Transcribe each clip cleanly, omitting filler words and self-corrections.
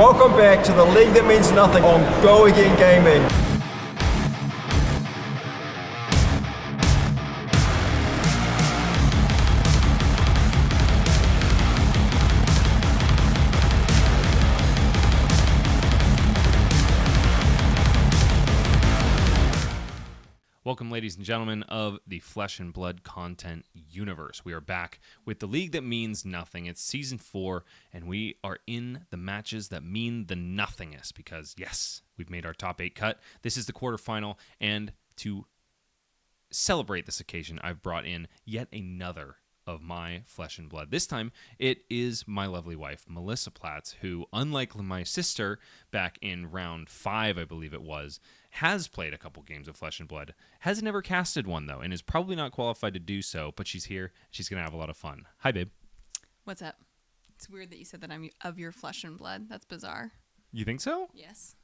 Welcome back to the league that means nothing on Go Again Gaming. Welcome, ladies and gentlemen of the Flesh and Blood content universe. We are back with the league that means nothing. It's season 4, and we are in the matches that mean the nothingest because, yes, we've made our top 8 cut. This is the quarterfinal, and to celebrate this occasion, I've brought in yet another of my flesh and blood. This time, it is my lovely wife, Melissa Platts, who, unlike my sister back in round 5, I believe it was, has played a couple games of Flesh and Blood, has never casted one, though, and is probably not qualified to do so, but she's here. She's going to have a lot of fun. Hi, babe. What's up? It's weird that you said that I'm of your flesh and blood. That's bizarre. You think so? Yes.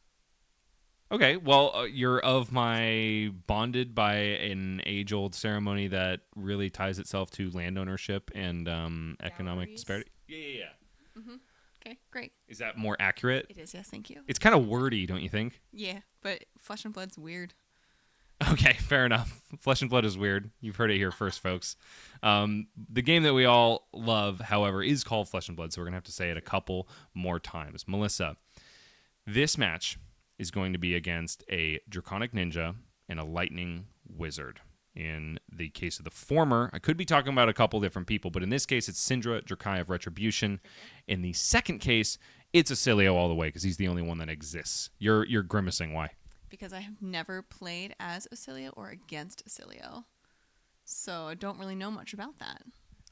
Okay, well, you're of my bonded by an age-old ceremony that really ties itself to land ownership and economic disparity. Yeah. Mm-hmm. Okay, great. Is that more accurate? It is, yes, thank you. It's kind of wordy, don't you think? Yeah, but flesh and blood's weird. Okay, fair enough. Flesh and Blood is weird. You've heard it here first, folks. The game that we all love, however, is called Flesh and Blood, so we're going to have to say it a couple more times. Melissa, this match is going to be against a Draconic Ninja and a Lightning Wizard. In the case of the former, I could be talking about a couple different people, but in this case, it's Cindra, Drakai of Retribution. In the second case, it's Oscilio all the way, because he's the only one that exists. You're grimacing. Why? Because I have never played as Oscilio or against Oscilio, so I don't really know much about that.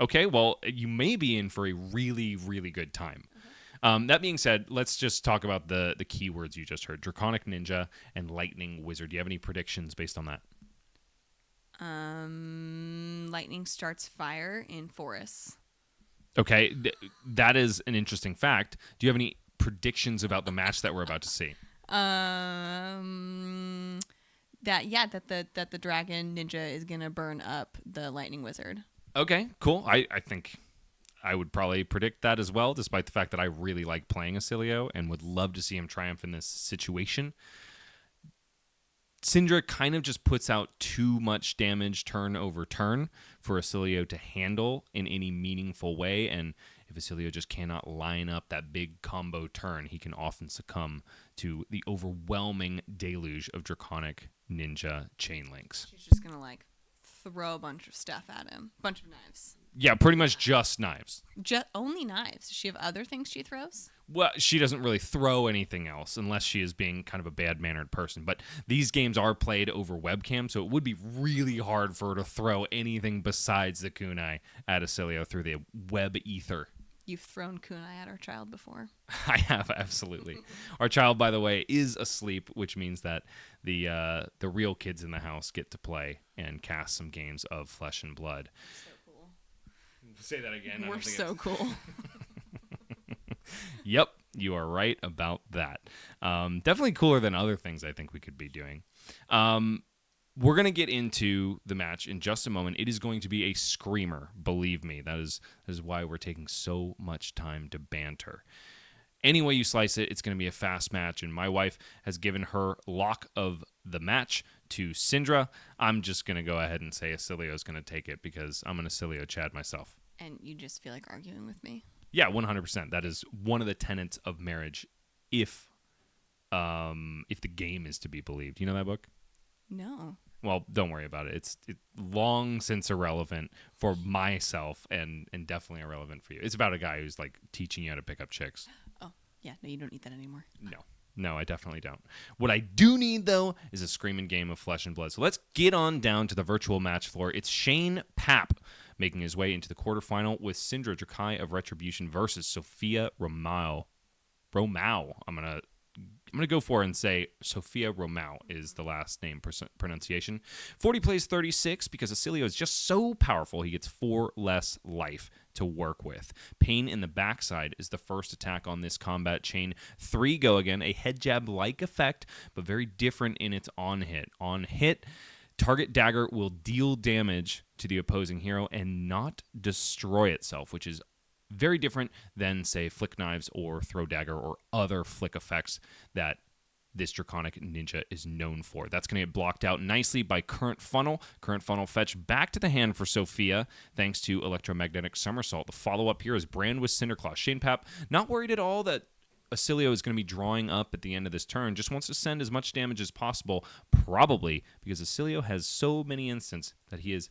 Okay, well, you may be in for a really, really good time. That being said, let's just talk about the keywords you just heard. Draconic Ninja and Lightning Wizard. Do you have any predictions based on that? Lightning starts fire in forests. Okay, that is an interesting fact. Do you have any predictions about the match that we're about to see? That the dragon ninja is gonna burn up the lightning wizard. Okay, cool. I think I would probably predict that as well, despite the fact that I really like playing Oscilio and would love to see him triumph in this situation. Cindra kind of just puts out too much damage turn over turn for Oscilio to handle in any meaningful way, and if Oscilio just cannot line up that big combo turn, he can often succumb to the overwhelming deluge of Draconic Ninja chain links. She's just gonna throw a bunch of stuff at him, bunch of knives. Yeah, pretty much just knives. Only knives. Does she have other things she throws? Well, she doesn't really throw anything else unless she is being kind of a bad-mannered person. But these games are played over webcam, so it would be really hard for her to throw anything besides the kunai at Oscilio through the web ether. You've thrown kunai at our child before. I have, absolutely. Our child, by the way, is asleep, which means that the real kids in the house get to play and cast some games of Flesh and Blood. So cool. Say that again. We're so cool. Yep, you are right about that. Definitely cooler than other things I think we could be doing. We're going to get into the match in just a moment. It is going to be a screamer, believe me. That is why we're taking so much time to banter. Any way you slice it, it's going to be a fast match, and my wife has given her lock of the match to Cindra. I'm just going to go ahead and say Oscilio is going to take it because I'm an Oscilio Chad myself. And you just feel like arguing with me? Yeah, 100%. That is one of the tenets of marriage, if the game is to be believed. You know that book? No. Well, don't worry about it. It's long since irrelevant for myself and definitely irrelevant for you. It's about a guy who's teaching you how to pick up chicks. Oh, yeah. No, you don't need that anymore. No, I definitely don't. What I do need, though, is a screaming game of Flesh and Blood. So let's get on down to the virtual match floor. It's Shane Papp making his way into the quarterfinal with Cindra Drakai of Retribution versus Sophia Romao. I'm gonna go for it and say Sophia Romao is the last name pronunciation. 40 plays 36 because Oscilio is just so powerful he gets 4 less life to work with. Pain in the backside is the first attack on this combat chain. 3 go again, a head jab-like effect, but very different in its on-hit. On hit, target dagger will deal damage to the opposing hero and not destroy itself, which is very different than, say, flick knives or throw dagger or other flick effects that this Draconic Ninja is known for. That's going to get blocked out nicely by Current Funnel. Current Funnel fetch back to the hand for Sophia, thanks to Electromagnetic Somersault. The follow-up here is Brand with Cinderclaw. Shane Papp, not worried at all that Oscilio is going to be drawing up at the end of this turn, just wants to send as much damage as possible, probably because Oscilio has so many instances that he is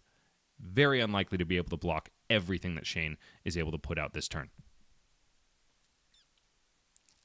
very unlikely to be able to block everything that Shane is able to put out this turn.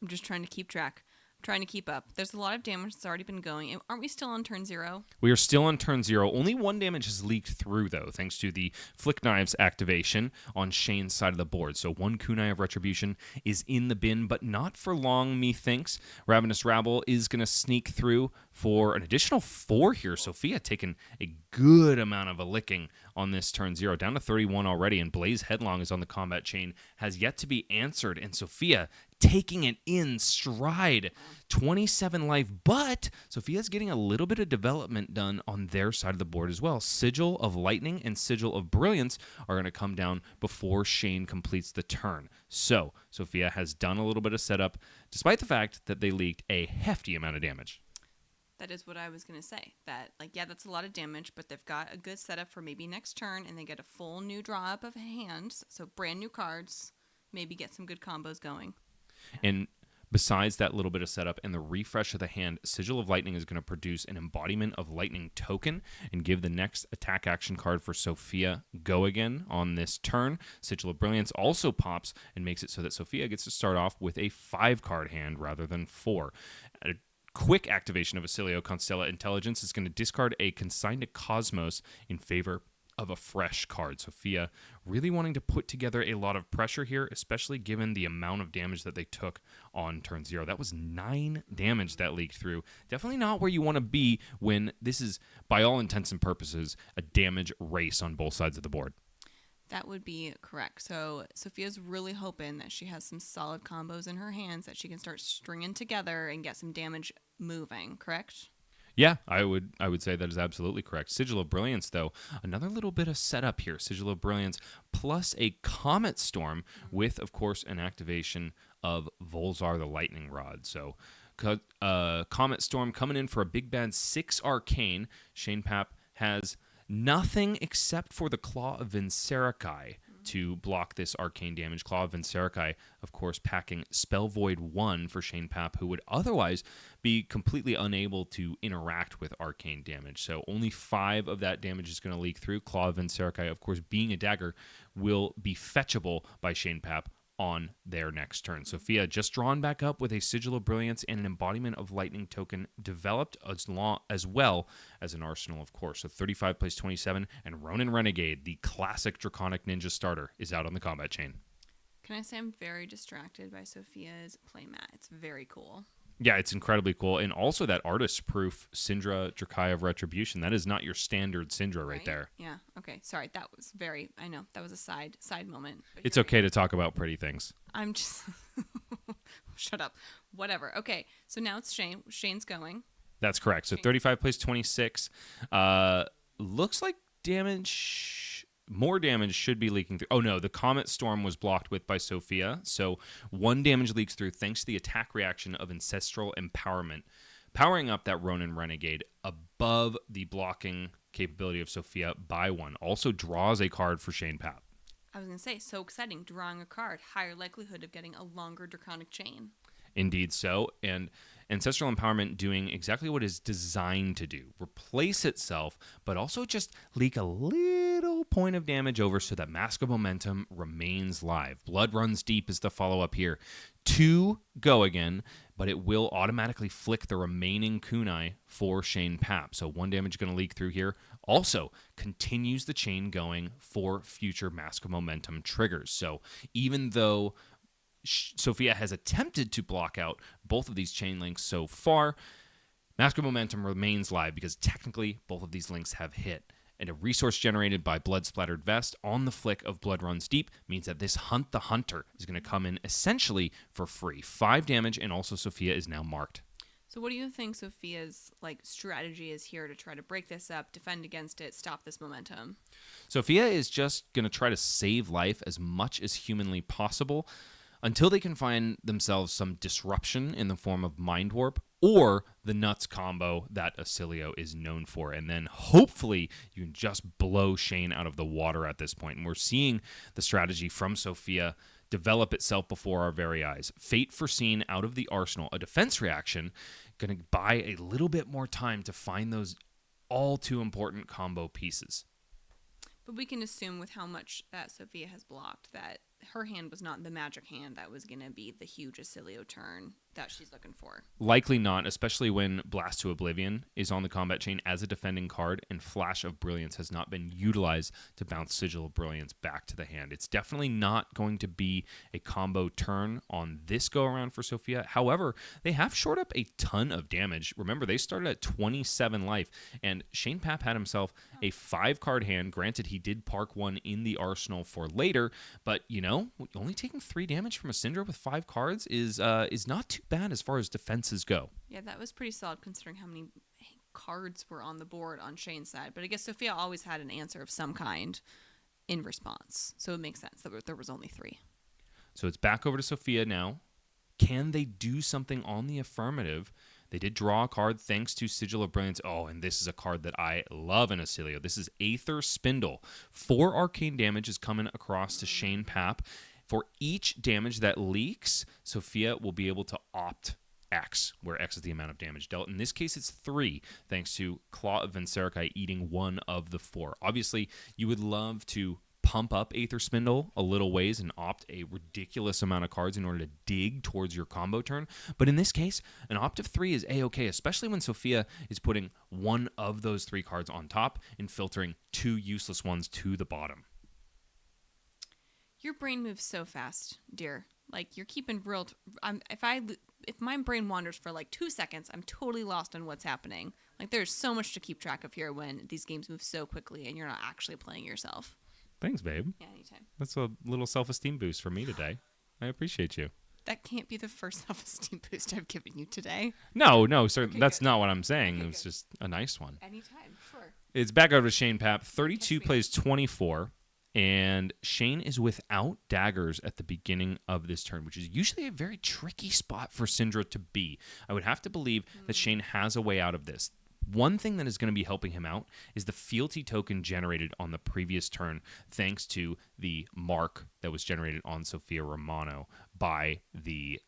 I'm just trying to keep track. Trying to keep up. There's a lot of damage that's already been going. Aren't we still on turn 0? We are still on turn 0. Only 1 damage has leaked through, though, thanks to the Flick Knives activation on Shane's side of the board. So 1 Kunai of Retribution is in the bin, but not for long, methinks. Ravenous Rabble is going to sneak through for an additional 4 here. Sophia taking a good amount of a licking on this turn 0, down to 31 already, and Blaze Headlong is on the combat chain, has yet to be answered, and Sophia taking it in stride. 27 life, but Sophia's getting a little bit of development done on their side of the board as well. Sigil of Lightning and Sigil of Brilliance are going to come down before Shane completes the turn. So Sophia has done a little bit of setup, despite the fact that they leaked a hefty amount of damage. That is what I was going to say. That, yeah, that's a lot of damage, but they've got a good setup for maybe next turn, and they get a full new draw up of hands, so brand new cards, maybe get some good combos going. And besides that little bit of setup and the refresh of the hand, Sigil of Lightning is going to produce an embodiment of Lightning token and give the next attack action card for Sophia Go Again on this turn. Sigil of Brilliance also pops and makes it so that Sophia gets to start off with a 5-card hand rather than 4. A quick activation of Oscilio Constella Intelligence is going to discard a Consign to Cosmos in favor of a fresh card. Sophia really wanting to put together a lot of pressure here, especially given the amount of damage that they took on turn 0. That was 9 damage that leaked through. Definitely not where you want to be when this is, by all intents and purposes, a damage race on both sides of the board. That would be correct. So Sophia's really hoping that she has some solid combos in her hands that she can start stringing together and get some damage moving, correct? Yeah, I would say that is absolutely correct. Sigil of Brilliance, though, another little bit of setup here. Sigil of Brilliance plus a Comet Storm with, of course, an activation of Volzar the Lightning Rod. So Comet Storm coming in for a big bad 6 Arcane. Shane Papp has nothing except for the Claw of Vincerakai to block this arcane damage. Claw of Vincerakai, of course, packing Spell Void 1 for Shane Papp, who would otherwise be completely unable to interact with arcane damage. So only 5 of that damage is going to leak through. Claw of Vincerakai, of course, being a dagger, will be fetchable by Shane Papp on their next turn. Sophia just drawn back up with a Sigil of Brilliance and an embodiment of Lightning token developed as well as an arsenal, of course. So 35 plays 27, and Ronin Renegade, the classic Draconic Ninja starter, is out on the combat chain. Can I say I'm very distracted by Sophia's playmat? It's very cool. Yeah, it's incredibly cool. And also that artist-proof Cindra Drakai of Retribution. That is not your standard Cindra right there. Yeah, okay. Sorry, that was I know, that was a side moment. It's okay to talk about pretty things. I'm just... Shut up. Whatever. Okay, so now it's Shane. Shane's going. That's correct. So 35 plays 26. Looks like damage... More damage should be leaking through. Oh no, the Comet Storm was blocked with by Sophia. So 1 damage leaks through thanks to the attack reaction of Ancestral Empowerment, powering up that Ronin Renegade above the blocking capability of Sophia by 1. Also draws a card for Shane Papp. I was going to say, so exciting. Drawing a card. Higher likelihood of getting a longer Draconic Chain. Indeed so. And Ancestral Empowerment doing exactly what it's designed to do. Replace itself, but also just leak a little point of damage over so that Mask of Momentum remains live. Blood Runs Deep is the follow-up here. 2 Go Again, but it will automatically flick the remaining kunai for Shane Papp. So 1 damage going to leak through here. Also continues the chain going for future Mask of Momentum triggers. So even though Sophia has attempted to block out both of these chain links so far, Mask of Momentum remains live because technically both of these links have hit. And a resource generated by Blood Splattered Vest on the flick of Blood Runs Deep means that this Hunt the Hunter is going to come in essentially for free. 5 damage, and also Sophia is now marked. So what do you think Sophia's strategy is here to try to break this up, defend against it, stop this momentum? Sophia is just going to try to save life as much as humanly possible until they can find themselves some disruption in the form of Mind Warp or the Nuts combo that Oscilio is known for. And then hopefully you can just blow Shane out of the water at this point. And we're seeing the strategy from Sophia develop itself before our very eyes. Fate foreseen out of the arsenal, a defense reaction, going to buy a little bit more time to find those all too important combo pieces. But we can assume with how much that Sophia has blocked that her hand was not the magic hand that was going to be the huge Oscilio turn that she's looking for. Likely not, especially when Blast to Oblivion is on the combat chain as a defending card, and Flash of Brilliance has not been utilized to bounce Sigil of Brilliance back to the hand. It's definitely not going to be a combo turn on this go-around for Sophia. However, they have shored up a ton of damage. Remember, they started at 27 life, and Shane Papp had himself a 5-card hand. Granted, he did park one in the arsenal for later, but, only taking 3 damage from a Cindra with 5 cards is not too bad as far as defenses go. Yeah, that was pretty solid considering how many cards were on the board on Shane's side. But I guess Sophia always had an answer of some kind in response. So it makes sense that there was only 3. So it's back over to Sophia now. Can they do something on the affirmative? They did draw a card thanks to Sigil of Brilliance. Oh, and this is a card that I love in Oscilio. This is Aether Spindle. 4 arcane damage is coming across to Shane Papp. For each damage that leaks, Sophia will be able to opt X, where X is the amount of damage dealt. In this case, it's 3, thanks to Claw of Vensericai eating 1 of the 4. Obviously, you would love to pump up Aether Spindle a little ways and opt a ridiculous amount of cards in order to dig towards your combo turn. But in this case, an opt of 3 is A-okay, especially when Sophia is putting 1 of those 3 cards on top and filtering 2 useless ones to the bottom. Your brain moves so fast, dear. You're keeping real. If my brain wanders for 2 seconds, I'm totally lost on what's happening. There's so much to keep track of here when these games move so quickly and you're not actually playing yourself. Thanks, babe. Yeah, anytime. That's a little self-esteem boost for me today. I appreciate you. That can't be the first self-esteem boost I've given you today. No, sir. Okay, that's good. not what I'm saying. Okay, It was good. just a nice one. Anytime, sure. It's back over to Shane Papp. 32 Catch me. plays 24. And Shane is without daggers at the beginning of this turn, which is usually a very tricky spot for Cindra to be. I would have to believe that Shane has a way out of this. One thing that is going to be helping him out is the fealty token generated on the previous turn, thanks to the mark that was generated on Sophia Romano by the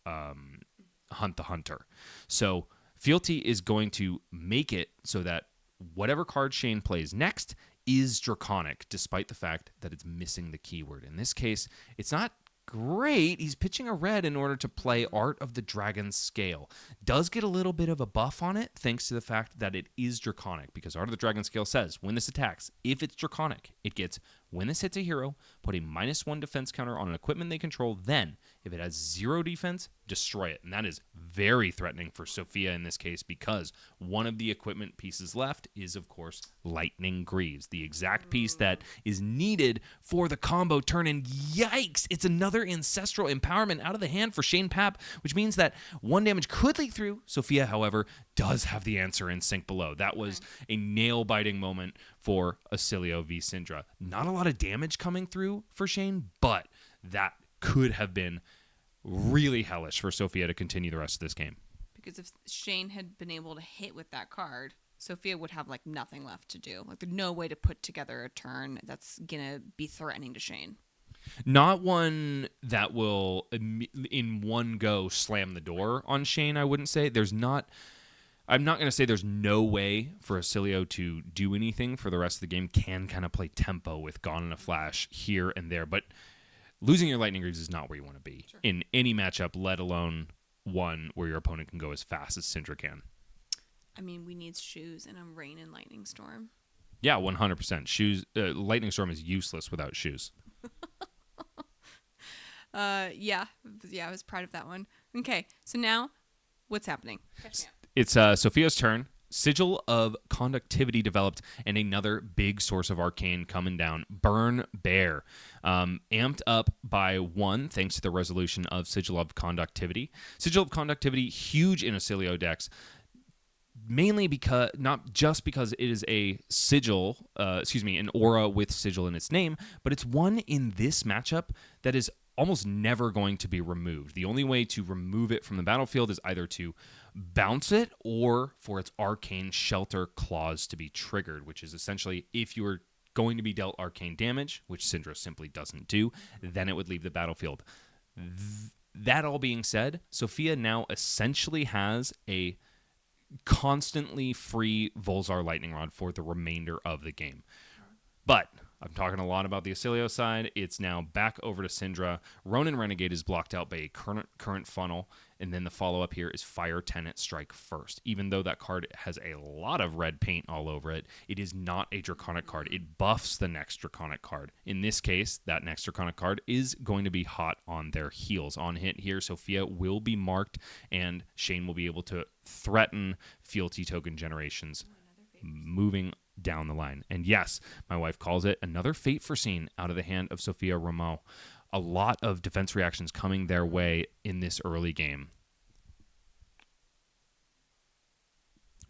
Hunt the Hunter. So fealty is going to make it so that whatever card Shane plays next is Draconic, despite the fact that it's missing the keyword. In this case, it's not great. He's pitching a red in order to play Art of the Dragon Scale. Does get a little bit of a buff on it, thanks to the fact that it is Draconic, because Art of the Dragon Scale says, when this attacks, if it's Draconic, it gets, when this hits a hero, put a -1 defense counter on an equipment they control, then, if it has 0 defense, destroy it. And that is very threatening for Sophia in this case, because one of the equipment pieces left is, of course, Lightning Greaves, the exact piece that is needed for the combo turn. And yikes, it's another Ancestral Empowerment out of the hand for Shane Papp, which means that 1 damage could leak through. Sophia, however, does have the answer in Sink Below. That was a nail-biting moment for Oscilio v. Cindra. Not a lot of damage coming through for Shane, but that could have been really hellish for Sophia to continue the rest of this game. Because if Shane had been able to hit with that card, Sophia would have nothing left to do. There's no way to put together a turn that's gonna be threatening to Shane. Not one that will, in one go, slam the door on Shane, I wouldn't say. I'm not going to say there's no way for Oscilio to do anything for the rest of the game. Can kind of play tempo with Gone in a Flash here and there. But losing your Lightning Greaves is not where you want to be in any matchup, let alone one where your opponent can go as fast as Cindra can. I mean, we need shoes in a rain and lightning storm. Yeah, 100%. Shoes. Lightning Storm is useless without shoes. Yeah, I was proud of that one. Okay, so now, what's happening? Catch me up. It's Sophia's turn. Sigil of Conductivity developed, and another big source of arcane coming down, Burn Bear. Amped up by 1 thanks to the resolution of Sigil of Conductivity. Sigil of Conductivity, huge in Oscilio decks, mainly because, not just because it is a sigil, an aura with sigil in its name, but it's one in this matchup that is almost never going to be removed. The only way to remove it from the battlefield is either to bounce it or for its arcane shelter clause to be triggered, which is essentially if you were going to be dealt arcane damage, which Cindra simply doesn't do, then it would leave the battlefield. That all being said, Sophia now essentially has a constantly free Volzar Lightning Rod for the remainder of the game. But I'm talking a lot about the Oscilio side. It's now back over to Cindra. Ronin Renegade is blocked out by a current funnel, and then the follow-up here is Fire Tenant Strike First. Even though that card has a lot of red paint all over it, it is not a Draconic card. It buffs the next Draconic card. In this case, that next Draconic card is going to be hot on their heels. On hit here, Sophia will be marked, and Shane will be able to threaten fealty token generations moving down the line. And yes, my wife calls it another Fate Foreseen out of the hand of Sophia Romo. A lot of defense reactions coming their way in this early game.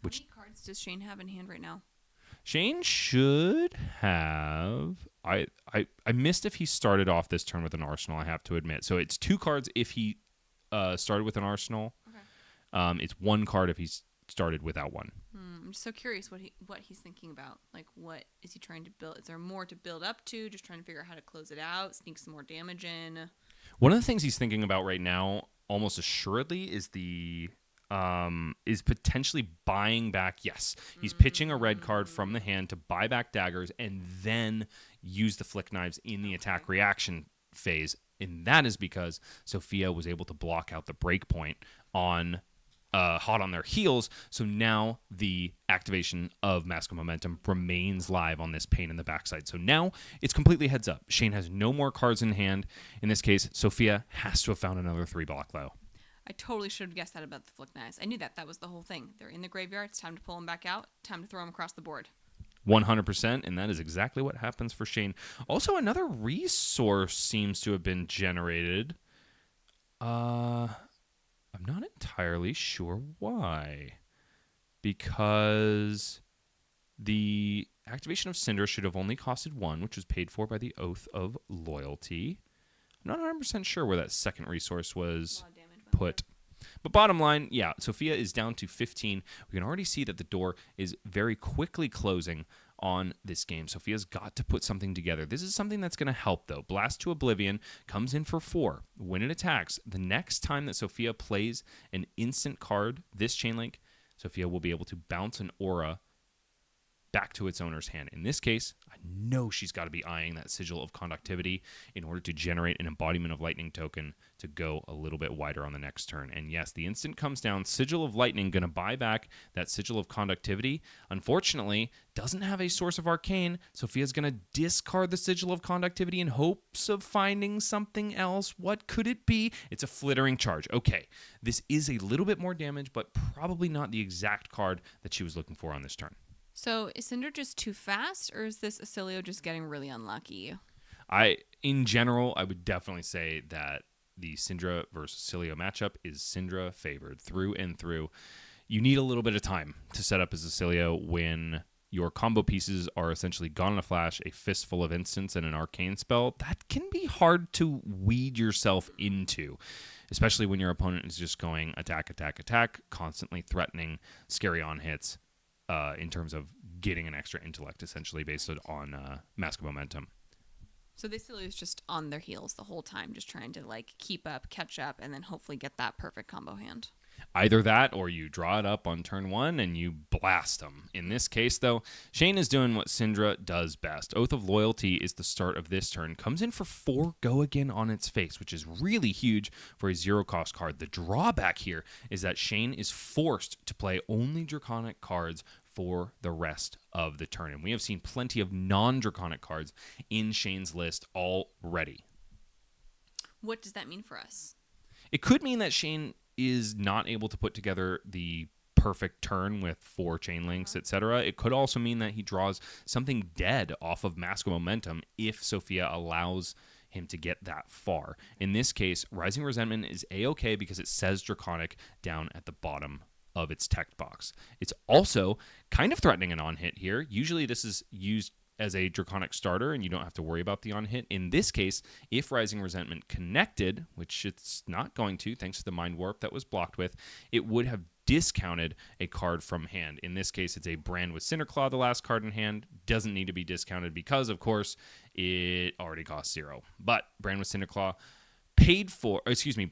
How many cards does Shane have in hand right now? Shane should have... I missed if he started off this turn with an arsenal, I have to admit. So it's 2 cards if he started with an arsenal. Okay. It's 1 card if he's started without one. I'm just so curious what he's thinking about. Like, what is he trying to build? Is there more to build up to? Just trying to figure out how to close it out, sneak some more damage in? One of the things he's thinking about right now, almost assuredly, is is potentially buying back. Yes, he's pitching a red card from the hand to buy back daggers and then use the flick knives in the attack reaction phase. And that is because Sophia was able to block out the breakpoint on hot on their heels, so now the activation of Mask of Momentum remains live on this pain in the backside. So now it's completely heads up. Shane has no more cards in hand. In this case, Sophia has to have found another 3-block though. I totally should have guessed that about the flick knives. I knew that. That was the whole thing. They're in the graveyard. It's time to pull them back out. Time to throw them across the board. 100%, and that is exactly what happens for Shane. Also, another resource seems to have been generated. I'm not entirely sure why. Because the activation of Cindra should have only costed 1, which was paid for by the Oath of Loyalty. I'm not 100% sure where that second resource was put. But bottom line, yeah, Sophia is down to 15. We can already see that the door is very quickly closing on this game. Sophia's got to put something together. This is something that's going to help, though. Blast to Oblivion comes in for 4. When it attacks, the next time that Sophia plays an instant card, this chain link, Sophia will be able to bounce an aura back to its owner's hand. In this case, I know she's got to be eyeing that Sigil of Conductivity in order to generate an embodiment of lightning token to go a little bit wider on the next turn. And yes, the instant comes down, Sigil of Lightning going to buy back that Sigil of Conductivity. Unfortunately, doesn't have a source of arcane. Sophia's going to discard the Sigil of Conductivity in hopes of finding something else. What could it be? It's a Flittering Charge. Okay, this is a little bit more damage, but probably not the exact card that she was looking for on this turn. So is Cindra just too fast, or is this Oscilio just getting really unlucky? In general, I would definitely say that the Cindra versus Oscilio matchup is Cindra favored through and through. You need a little bit of time to set up as Oscilio when your combo pieces are essentially gone in a flash, a fistful of instants, and an arcane spell. That can be hard to weed yourself into, especially when your opponent is just going attack, attack, attack, constantly threatening scary on hits. In terms of getting an extra intellect, essentially based on Mask of Momentum. So this is just on their heels the whole time, just trying to like keep up, catch up, and then hopefully get that perfect combo hand. Either that, or you draw it up on turn 1 and you blast them. In this case, though, Shane is doing what Cindra does best. Oath of Loyalty is the start of this turn. Comes in for 4 go again on its face, which is really huge for a 0-cost card. The drawback here is that Shane is forced to play only Draconic cards for the rest of the turn. And we have seen plenty of non-Draconic cards in Shane's list already. What does that mean for us? It could mean that Shane is not able to put together the perfect turn with 4 chain links, etc. It could also mean that he draws something dead off of Mask of Momentum if Sophia allows him to get that far. In this case, Rising Resentment is A-okay because it says Draconic down at the bottom of its text box. It's also kind of threatening an on-hit here. Usually this is used as a Draconic starter, and you don't have to worry about the on-hit. In this case, if Rising Resentment connected, which it's not going to, thanks to the Mind Warp that was blocked with, it would have discounted a card from hand. In this case, it's a Brand with Cinderclaw, the last card in hand. Doesn't need to be discounted because, of course, it already costs 0. But Brand with Cinderclaw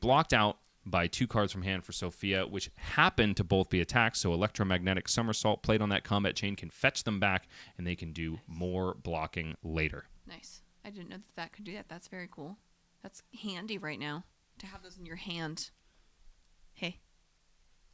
blocked out by 2 cards from hand for Sophia, which happen to both be attacks, so Electromagnetic Somersault played on that combat chain can fetch them back, and they can do more blocking later. Nice. I didn't know that could do that. That's very cool. That's handy right now, to have those in your hand. Hey.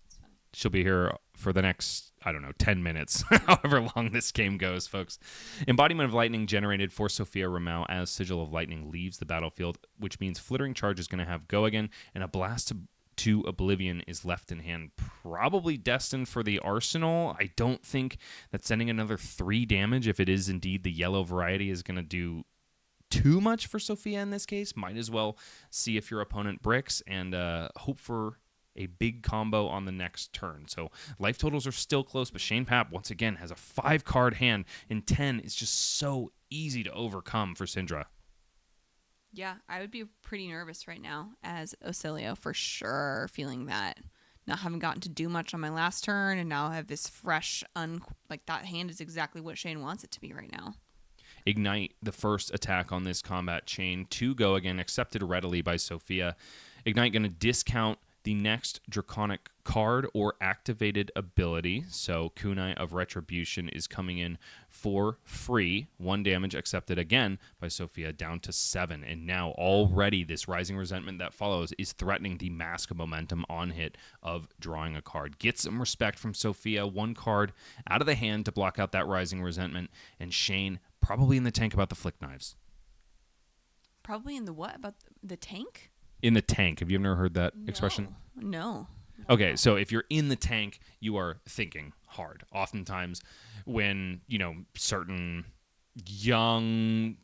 That's funny. She'll be here for the next, 10 minutes, however long this game goes, folks. Embodiment of Lightning generated for Sophia Ramau as Sigil of Lightning leaves the battlefield, which means Flittering Charge is going to have go again, and a Blast to Oblivion is left in hand, probably destined for the arsenal. I don't think that sending another 3 damage, if it is indeed the yellow variety, is going to do too much for Sophia in this case. Might as well see if your opponent bricks and hope for a big combo on the next turn. So life totals are still close, but Shane Papp, once again, has a 5-card hand, and 10 is just so easy to overcome for Cindra. Yeah, I would be pretty nervous right now as Oscilio, for sure, feeling that. Not having gotten to do much on my last turn, and now I have this fresh, that hand is exactly what Shane wants it to be right now. Ignite, the first attack on this combat chain, to go again, accepted readily by Sophia. Ignite going to discount the next Draconic card or activated ability. So Kunai of Retribution is coming in for free. 1 damage accepted again by Sophia, down to 7. And now already this Rising Resentment that follows is threatening the Mask of Momentum on hit of drawing a card. Get some respect from Sophia. 1 card out of the hand to block out that Rising Resentment. And Shane probably in the tank about the Flick Knives. Probably in the what? About the tank? In the tank. Have you ever heard that expression? No. Okay, so if you're in the tank, you are thinking hard. Oftentimes when, certain young,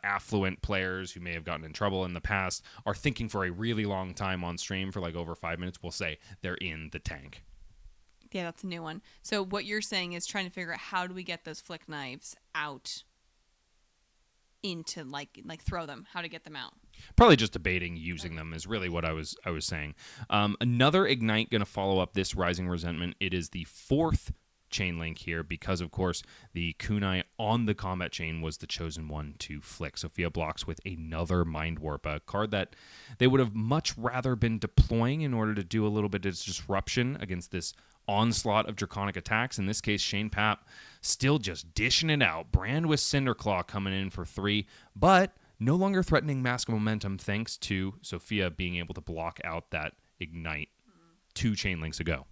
affluent players who may have gotten in trouble in the past are thinking for a really long time on stream for like over 5 minutes, we'll say they're in the tank. Yeah, that's a new one. So what you're saying is trying to figure out how do we get those Flick Knives out into like throw them, how to get them out. Probably just debating using them is really what I was saying. Another Ignite going to follow up this Rising Resentment. It is the 4th chain link here because, of course, the Kunai on the combat chain was the chosen one to flick. Sophia blocks with another Mind Warp, a card that they would have much rather been deploying in order to do a little bit of disruption against this onslaught of Draconic attacks. In this case, Shane Papp still just dishing it out. Brand with Cinderclaw coming in for 3, but no longer threatening Mask of Momentum thanks to Sophia being able to block out that Ignite 2 chain links ago.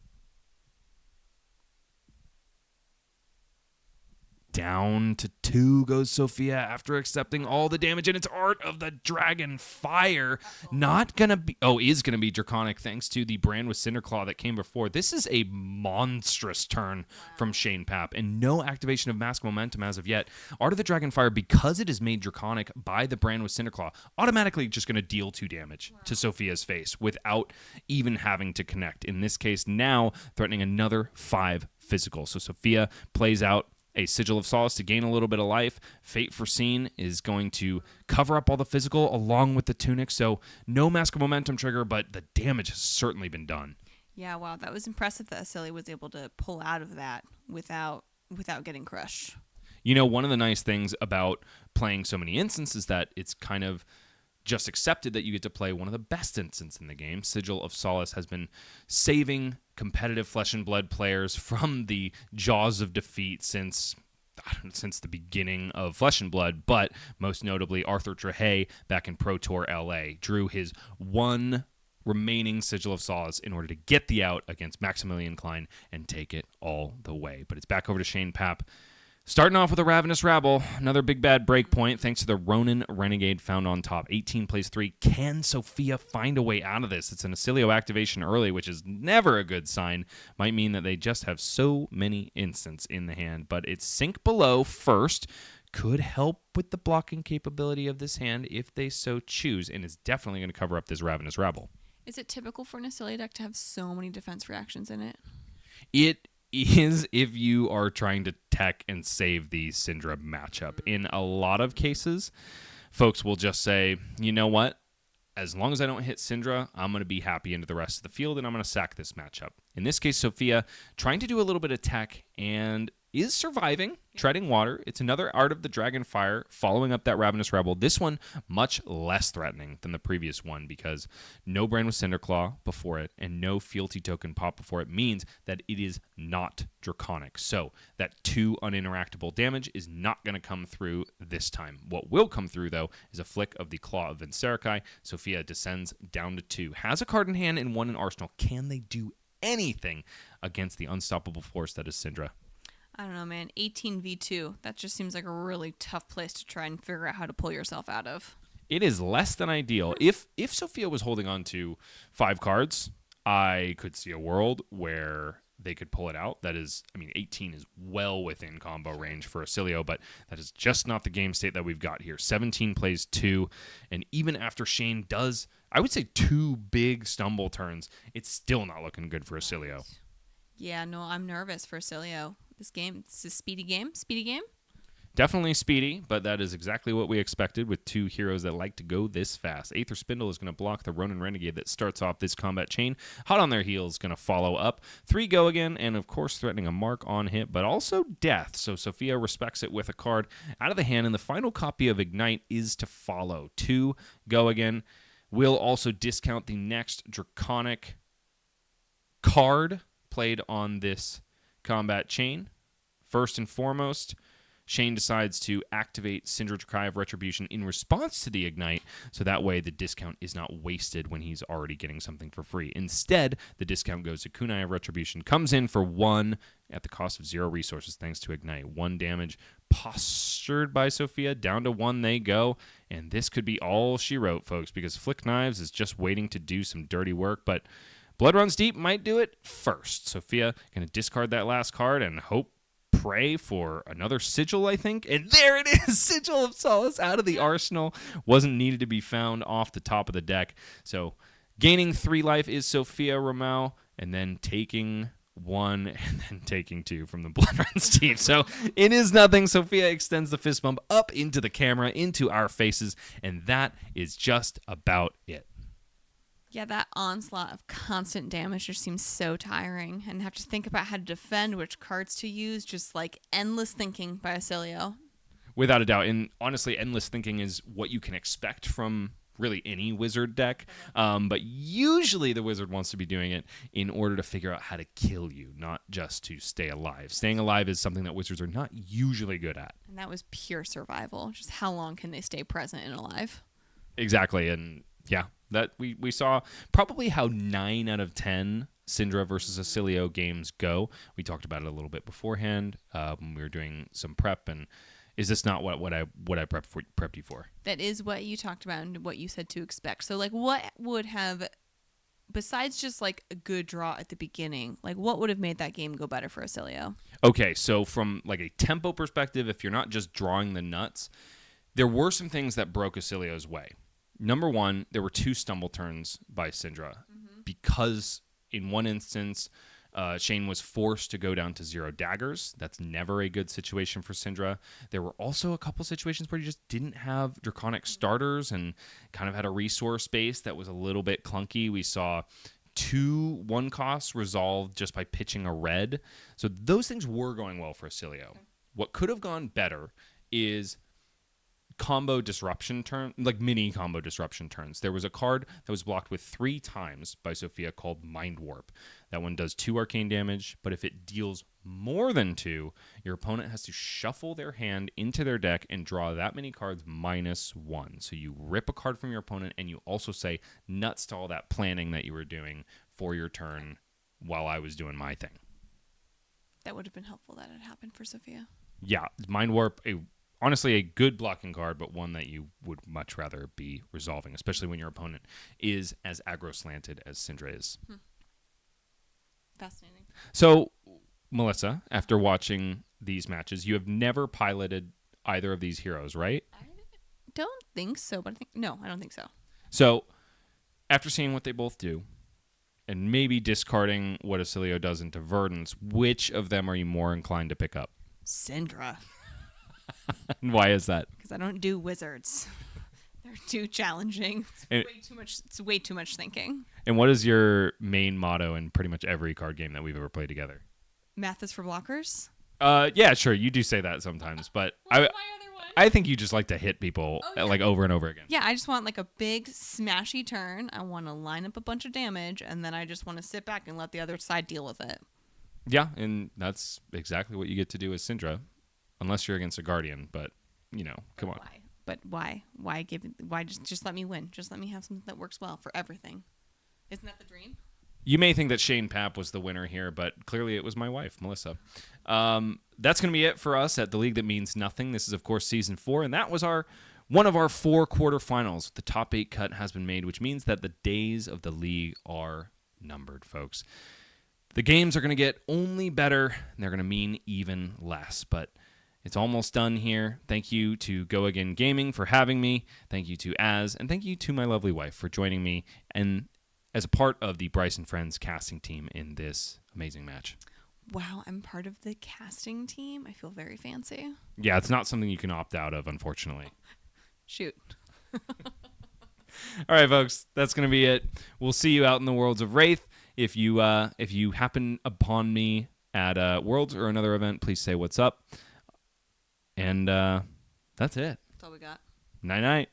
Down to 2 goes Sophia after accepting all the damage, and it's Art of the Dragon Fire. Is gonna be Draconic thanks to the Brand with Cinderclaw that came before. This is a monstrous turn from Shane Papp, and no activation of Mask Momentum as of yet. Art of the Dragon Fire, because it is made Draconic by the Brand with Cinderclaw, automatically just gonna deal 2 damage to Sophia's face without even having to connect. In this case, now threatening another 5 physical. So Sophia plays out a Sigil of Solace to gain a little bit of life. Fate Foreseen is going to cover up all the physical along with the tunic, so no Mask of Momentum trigger, but the damage has certainly been done. Yeah, wow, that was impressive that Oscilio was able to pull out of that without getting crushed. One of the nice things about playing so many instances is that it's kind of just accepted that you get to play one of the best instances in the game. Sigil of Solace has been saving competitive Flesh and Blood players from the jaws of defeat since the beginning of Flesh and Blood, but most notably Arthur Trehay back in Pro Tour LA drew his 1 remaining Sigil of Solace in order to get the out against Maximilian Klein and take it all the way. But it's back over to Shane Papp. Starting off with a Ravenous Rabble, another big bad breakpoint thanks to the Ronin Renegade found on top. 18 plays 3. Can Sophia find a way out of this? It's an Oscilio activation early, which is never a good sign. Might mean that they just have so many instants in the hand, but it's sink below first. Could help with the blocking capability of this hand if they so choose, and is definitely going to cover up this Ravenous Rabble. Is it typical for an Oscilio deck to have so many defense reactions in it? It is if you are trying to tech and save the Cindra matchup. In a lot of cases, folks will just say, you know what? As long as I don't hit Cindra, I'm going to be happy into the rest of the field, and I'm going to sack this matchup. In this case, Sophia trying to do a little bit of tech and is surviving, treading water. It's another Art of the Dragonfire following up that Ravenous Rebel. This one much less threatening than the previous one because no Brand with Cinderclaw before it and no Fealty Token pop before it means that it is not Draconic. So that 2 uninteractable damage is not going to come through this time. What will come through, though, is a flick of the Claw of Vincerikai. Sophia descends down to 2. Has a card in hand and 1 in arsenal. Can they do anything against the unstoppable force that is Cindra? I don't know, man. 18v2. That just seems like a really tough place to try and figure out how to pull yourself out of. It is less than ideal. If Sophia was holding on to 5 cards, I could see a world where they could pull it out. That is, 18 is well within combo range for Oscilio, but that is just not the game state that we've got here. 17 plays 2, and even after Shane does, I would say 2 big stumble turns, it's still not looking good for Oscilio. Right. Yeah, no, I'm nervous for Oscilio. This game, it's a speedy game. Speedy game? Definitely speedy, but that is exactly what we expected with 2 heroes that like to go this fast. Aether Spindle is going to block the Ronin Renegade that starts off this combat chain. Hot on their heels, going to follow up. 3 go again, and of course threatening a mark on hit, but also death. So Sophia respects it with a card out of the hand, and the final copy of Ignite is to follow. 2 go again. Will also discount the next Draconic card played on this combat chain. First and foremost, Shane decides to activate Cindra Cry of Retribution in response to the Ignite, so that way the discount is not wasted when he's already getting something for free. Instead, the discount goes to Kunai of Retribution, comes in for 1 at the cost of 0 resources thanks to Ignite. 1 damage postured by Sophia, down to 1 they go, and this could be all she wrote, folks, because Flick Knives is just waiting to do some dirty work, but Blood Runs Deep might do it first. Sophia going to discard that last card and pray for another Sigil, I think. And there it is! Sigil of Solace out of the arsenal. Wasn't needed to be found off the top of the deck. So gaining 3 life is Sophia Romao, and then taking 1 and then taking 2 from the Blood Runs Deep. So it is nothing. Sophia extends the fist bump up into the camera, into our faces, and that is just about it. Yeah, that onslaught of constant damage just seems so tiring, and have to think about how to defend, which cards to use, just like endless thinking by Oscilio. Without a doubt, and honestly, endless thinking is what you can expect from really any wizard deck, but usually the wizard wants to be doing it in order to figure out how to kill you, not just to stay alive. Staying alive is something that wizards are not usually good at. And that was pure survival. Just how long can they stay present and alive? Exactly, and yeah, that we saw probably how 9 out of 10 Cindra versus Oscilio games go. We talked about it a little bit beforehand when we were doing some prep, and is this not what I prepped you for? That is what you talked about and what you said to expect. So like, what would have, besides just like a good draw at the beginning, like what would have made that game go better for Oscilio? Okay, so from like a tempo perspective, if you're not just drawing the nuts, there were some things that broke Oscilio's way. Number 1, there were 2 stumble turns by Cindra because in one instance, Shane was forced to go down to 0 daggers. That's never a good situation for Cindra. There were also a couple situations where you just didn't have Draconic starters and kind of had a resource base that was a little bit clunky. We saw 2 1-costs resolved just by pitching a red. So those things were going well for Oscilio. Okay. What could have gone better is combo disruption turn, like mini combo disruption turns. There was a card that was blocked with 3 times by Sophia called Mind Warp. That one does 2 arcane damage, but if it deals more than 2, your opponent has to shuffle their hand into their deck and draw that many cards -1. So you rip a card from your opponent, and you also say nuts to all that planning that you were doing for your turn while I was doing my thing. That would have been helpful that it happened for Sophia. Yeah, Mind Warp, honestly a good blocking card, but one that you would much rather be resolving, especially when your opponent is as aggro slanted as Cindra is. Fascinating. So, Melissa, after watching these matches, you have never piloted either of these heroes, right? I don't think so, but I don't think so. So, after seeing what they both do, and maybe discarding what Oscilio does into Verdance, which of them are you more inclined to pick up? Cindra. And why is that? Because I don't do wizards. They're too challenging. It's way too much thinking. And what is your main motto in pretty much every card game that we've ever played together? Math is for blockers. Yeah, sure. You do say that sometimes, but What's my other one? I think you just like to hit people like over and over again. Yeah, I just want like a big smashy turn. I want to line up a bunch of damage, and then I just want to sit back and let the other side deal with it. Yeah, and that's exactly what you get to do as Cindra, unless you're against a Guardian. But come on. Why? But why? Why just let me win? Just let me have something that works well for everything. Isn't that the dream? You may think that Shane Papp was the winner here, but clearly it was my wife, Melissa. That's going to be it for us at The League That Means Nothing. This is, of course, Season 4, and that was one of our 4 quarterfinals. The top 8 cut has been made, which means that the days of the league are numbered, folks. The games are going to get only better, and they're going to mean even less, but it's almost done here. Thank you to Go Again Gaming for having me. Thank you to Az, and thank you to my lovely wife for joining me and as a part of the Bryce and Friends casting team in this amazing match. Wow, I'm part of the casting team. I feel very fancy. Yeah, it's not something you can opt out of, unfortunately. Shoot. All right, folks, that's going to be it. We'll see you out in the worlds of Wraith. If you happen upon me at Worlds or another event, please say what's up. And that's it. That's all we got. Night-night.